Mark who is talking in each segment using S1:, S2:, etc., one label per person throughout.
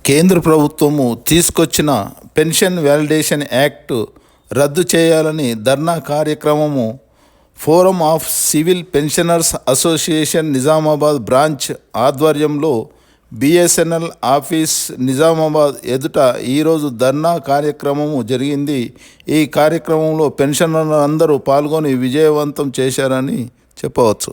S1: కేంద్ర ప్రభుత్వము తీసుకొచ్చిన పెన్షన్ వ్యాలిడేషన్ యాక్ట్ రద్దు చేయాలని ధర్నా కార్యక్రమము forum of civil pensioners association Nizamabad branch ఆధ్వర్యంలో బిఎస్ఎన్ఎల్ ఆఫీస్ నిజామాబాద్ ఎదుట ఈరోజు ధర్నా కార్యక్రమము జరిగింది. ఈ కార్యక్రమంలో పెన్షనర్లు అందరూ పాల్గొని విజయవంతం చేశారని చెప్పవచ్చు.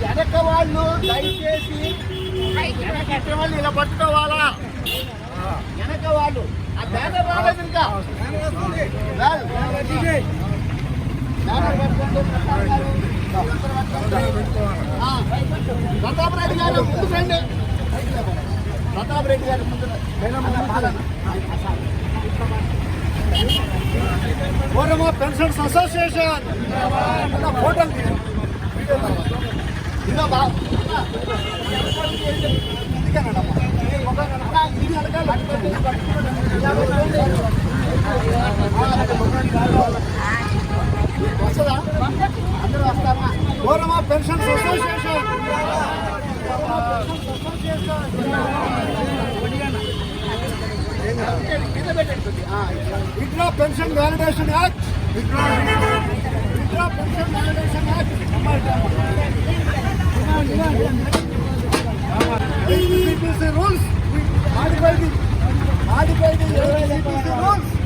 S2: వెనక వాళ్ళు దయచేసి వాళ్ళు ఇలా పట్టుకోవాలా. వెనక వాళ్ళు ఆ బ్యానర్ రాలేదు ఇంకా. ప్రతాప్ రెడ్డి గారు ముందు రండి. ప్రతాప్ రెడ్డి గారు ముందు forum of pensioners association photo వస్తుందా? అందరూ వస్తారా? Forum of pensioners association withdraw pension validation act, withdraw pension validation act, rules modified the rules.